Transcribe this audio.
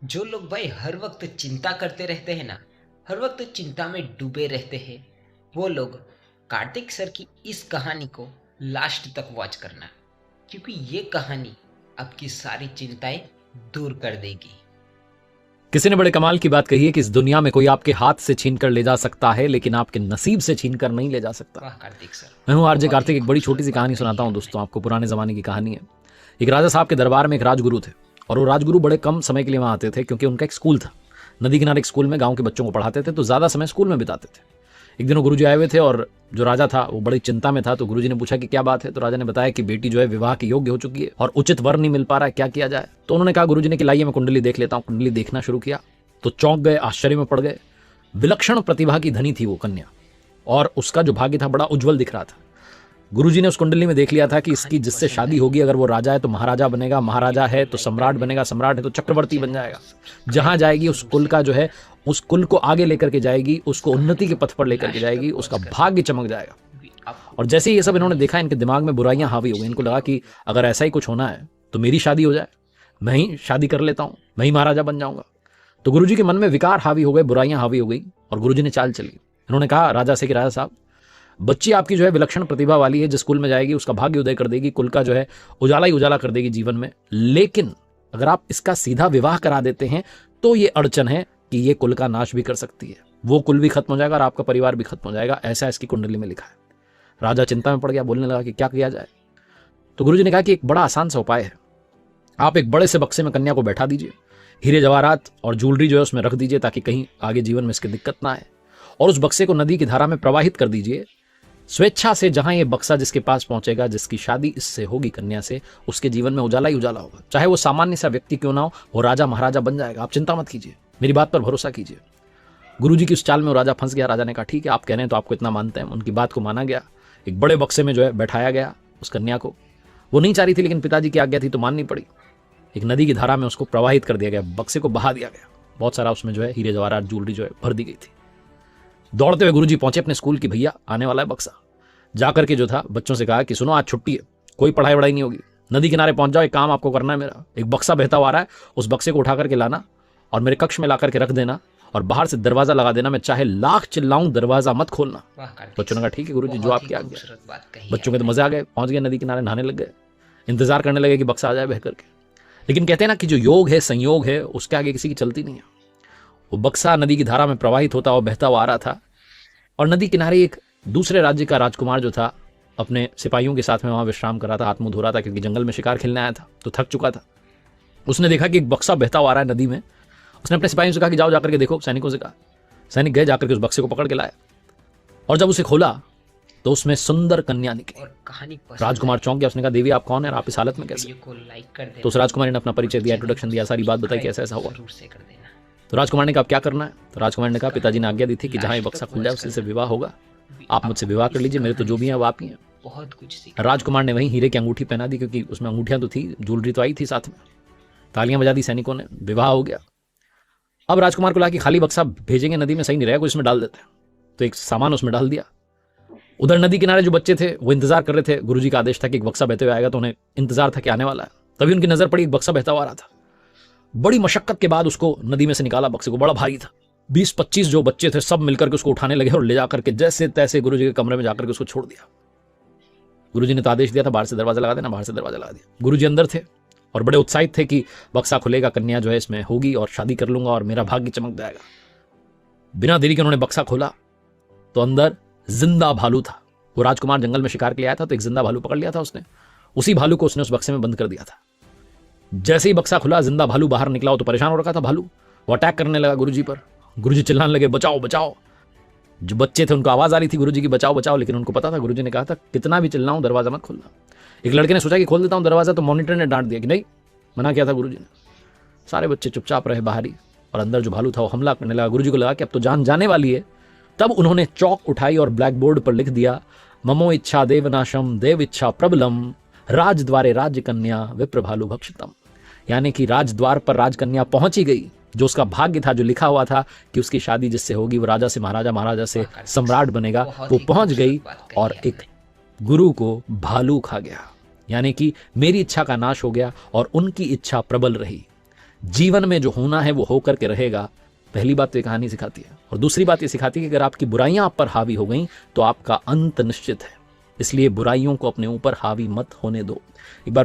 जो लोग भाई हर वक्त चिंता करते रहते हैं ना, हर वक्त चिंता में डूबे रहते हैं, वो लोग कार्तिक सर की इस कहानी को लास्ट तक वॉच करना, क्योंकि ये कहानी आपकी सारी चिंताएं दूर कर देगी। किसी ने बड़े कमाल की बात कही है कि इस दुनिया में कोई आपके हाथ से छीन कर ले जा सकता है, लेकिन आपके नसीब से छीन कर नहीं ले जा सकता। वाह कार्तिक सर। मैं हूं आरजे बहुत ही कार्तिक। एक बड़ी छोटी सी खूबसूरत कहानी बात सुनाता कही हूं है दोस्तों आपको। पुराने जमाने की कहानी है। एक राजा साहब के दरबार में एक राजगुरु थे, और वो राजगुरु बड़े कम समय के लिए वहां आते थे, क्योंकि उनका एक स्कूल था। नदी किनारे एक स्कूल में गांव के बच्चों को पढ़ाते थे, तो ज्यादा समय स्कूल में बिताते थे। एक दिन वो गुरुजी आए हुए थे, और जो राजा था वो बड़ी चिंता में था। तो गुरुजी ने पूछा कि क्या बात है। तो राजा ने बताया कि बेटी जो है विवाह के योग्य हो चुकी है और उचित वर नहीं मिल पा रहा है, क्या किया जाए। तो उन्होंने कहा गुरुजी ने कि लाइए मैं कुंडली देख लेता हूँ। कुंडली देखना शुरू किया तो चौंक गए, आश्चर्य में पड़ गए। विलक्षण प्रतिभा की धनी थी वो कन्या, और उसका जो भाग्य था बड़ा उज्जवल दिख रहा था। गुरुजी ने उस कुंडली में देख लिया था कि इसकी जिससे शादी होगी, अगर वो राजा है तो महाराजा बनेगा, महाराजा है तो सम्राट बनेगा, सम्राट है तो चक्रवर्ती बन जाएगा। जहां जाएगी उस कुल का जो है, उस कुल को आगे लेकर के जाएगी, उसको उन्नति के पथ पर लेकर के जाएगी, उसका भाग्य चमक जाएगा। और जैसे ही ये सब इन्होंने देखा, इनके दिमाग में बुराइयां हावी हो गई। इनको लगा कि अगर ऐसा ही कुछ होना है तो मेरी शादी हो जाए, मैं ही शादी कर लेता हूं, मैं ही महाराजा बन जाऊंगा। तो गुरुजी के मन में विकार हावी हो गए, बुराइयां हावी हो गई, और गुरुजी ने चाल चली। इन्होंने कहा राजा से कि राजा साहब, बच्ची आपकी जो है विलक्षण प्रतिभा वाली है, जिस स्कूल में जाएगी उसका भाग्य उदय कर देगी, कुल का जो है उजाला ही उजाला कर देगी जीवन में। लेकिन अगर आप इसका सीधा विवाह करा देते हैं तो ये अड़चन है कि ये कुल का नाश भी कर सकती है, वो कुल भी खत्म हो जाएगा और आपका परिवार भी खत्म हो जाएगा। ऐसा इसकी कुंडली में लिखा है। राजा चिंता में पड़ गया, बोलने लगा कि क्या किया जाए। तो गुरुजी ने कहा कि एक बड़ा आसान सा उपाय है। आप एक बड़े से बक्से में कन्या को बैठा दीजिए, हीरे जवाहरात और ज्वेलरी जो है उसमें रख दीजिए, ताकि कहीं आगे जीवन में इसकी दिक्कत ना आए, और उस बक्से को नदी की धारा में प्रवाहित कर दीजिए। स्वेच्छा से जहां ये बक्सा जिसके पास पहुंचेगा, जिसकी शादी इससे होगी कन्या से, उसके जीवन में उजाला ही उजाला होगा। चाहे वो सामान्य सा व्यक्ति क्यों ना हो, वो राजा महाराजा बन जाएगा। आप चिंता मत कीजिए, मेरी बात पर भरोसा कीजिए। गुरुजी की उस चाल में वो राजा फंस गया। राजा ने कहा ठीक है, आप कह रहे हैं तो आपको इतना मानते हैं। उनकी बात को माना गया। एक बड़े बक्से में जो है बैठाया गया उस कन्या को। वो नहीं चाह रही थी, लेकिन पिताजी की आज्ञा थी तो माननी पड़ी। एक नदी की धारा में उसको प्रवाहित कर दिया गया, बक्से को बहा दिया गया। बहुत सारा उसमें जो है हीरे जवाहरात ज्वेलरी जो है भर दी गई थी। दौड़ते हुए गुरुजी पहुंचे अपने स्कूल की, भैया आने वाला है बक्सा। जाकर के जो था बच्चों से कहा कि सुनो, आज छुट्टी है, कोई पढ़ाई वढ़ाई नहीं होगी, नदी किनारे पहुंच जाओ, एक काम आपको करना है मेरा। एक बक्सा बहता हुआ आ रहा है, उस बक्से को उठा करके लाना और मेरे कक्ष में ला करके रख देना, और बाहर से दरवाजा लगा देना। मैं चाहे लाख चिल्लाऊं, दरवाजा मत खोलना। बच्चों ने कहा ठीक है गुरुजी, जो आपकी आज्ञा। बच्चों के तो मजे आ गए, पहुंच गए नदी किनारे, नहाने लग गए, इंतजार करने लगे कि बक्सा आ जाए बह करके। लेकिन कहते हैं ना कि जो योग है, संयोग है, उसके आगे किसी की चलती नहीं है। वो बक्सा नदी की धारा में प्रवाहित होता हुआ बहता हुआ आ रहा था, और नदी किनारे एक दूसरे राज्य का राजकुमार जो था अपने सिपाहियों के साथ में वहां विश्राम कर रहा था, हाथ मुंह धो रहा था, क्योंकि जंगल में शिकार खेलने आया था तो थक चुका था। उसने देखा कि एक बक्सा बहता हुआ आ रहा है नदी में। उसने अपने सिपाहियों से कहा कि जाओ जाकर के देखो। सैनिकों से कहा। सैनिक गए, जाकर के उस बक्से को पकड़ के लाए, और जब उसे खोला तो उसमें सुंदर कन्या निकली। राजकुमार चौंक गया। उसने कहा देवी आप कौन है, आप इस हालत में कैसे। तो उस राजकुमारी ने अपना परिचय दिया, इंट्रोडक्शन दिया, सारी बात बताई कि ऐसा ऐसा हुआ। तो राजकुमार ने कहा क्या करना है। तो राजकुमार ने कहा पिताजी ने आज्ञा दी थी कि जहां ये बक्सा खुल जाए उसी से विवाह होगा, आप मुझसे विवाह कर लीजिए, मेरे तो जो भी हैं वो आप ही हैं। बहुत कुछ राजकुमार ने वहीं हीरे की अंगूठी पहना दी, क्योंकि उसमें अंगूठियां तो थी, ज्वेलरी तो आई थी साथ में। तालियां बजा दी सैनिकों ने, विवाह हो गया। अब राजकुमार को लगा कि खाली बक्सा भेजेंगे नदी में सही नहीं रहेगा, कोई इसमें डाल देते हैं। तो एक सामान उसमें डाल दिया। उधर नदी किनारे जो बच्चे थे वो इंतजार कर रहे थे। गुरुजी का आदेश था कि एक बक्सा बहते हुए आएगा, तो उन्हें इंतजार था कि आने वाला है। तभी उनकी नजर पड़ी, एक बक्सा बहता हुआ आ रहा था। बड़ी मशक्कत के बाद उसको नदी में से निकाला। बक्से को, बड़ा भारी था। 20-25 जो बच्चे थे सब मिलकर के उसको उठाने लगे, और ले जाकर के जैसे तैसे गुरुजी के कमरे में जाकर के उसको छोड़ दिया। गुरुजी ने तो आदेश दिया था बाहर से दरवाजा लगा देना, बाहर से दरवाजा लगा दिया। गुरुजी अंदर थे और बड़े उत्साहित थे कि बक्सा खुलेगा, कन्या जो है इसमें होगी और शादी कर लूंगा और मेरा भाग्य चमक जाएगा। बिना देरी के उन्होंने बक्सा खोला तो अंदर जिंदा भालू था। वो राजकुमार जंगल में शिकार के लिए आया था, तो एक जिंदा भालू पकड़ लिया था उसने। उसी भालू को उसने उस बक्से में बंद कर दिया था। जैसे ही बक्सा खुला, जिंदा भालू बाहर निकला। वो तो परेशान हो रखा था भालू, वो अटैक करने लगा गुरुजी पर। गुरुजी चिल्लाने लगे बचाओ बचाओ। जो बच्चे थे उनको आवाज आ रही थी गुरुजी की बचाओ बचाओ, लेकिन उनको पता था, गुरुजी ने कहा था कितना भी चिल्लाऊं दरवाजा मत खोलना। एक लड़के ने सोचा कि खोल देता हूं दरवाजा, तो मॉनिटर ने डांट दिया कि नहीं, मना किया था गुरुजी ने। सारे बच्चे चुपचाप रहे बाहर ही, और अंदर जो भालू था वो हमला करने लगा। गुरुजी को लगा कि अब तो जान जाने वाली है। तब उन्होंने चौक उठाई और ब्लैक बोर्ड पर लिख दिया ममो इच्छा देवनाशम देव इच्छा प्रबलम राजद्वारे राजकन्या विप्र भालू भक्षितम। यानी कि राजद्वार पर राजकन्या पहुंची गई। जो उसका भाग्य था, जो लिखा हुआ था कि उसकी शादी जिससे होगी वो राजा से महाराजा, महाराजा से सम्राट बनेगा, वो पहुंच गई, और एक गुरु को भालू खा गया। यानी कि मेरी इच्छा का नाश हो गया और उनकी इच्छा प्रबल रही। जीवन में जो होना है वो होकर के रहेगा। पहली बात तो ये कहानी सिखाती है। और दूसरी बात ये सिखाती है कि अगर आपकी बुराइयां आप पर हावी हो गई तो आपका अंत निश्चित है। इसलिए बुराइयों को अपने ऊपर हावी मत होने दो। एक बार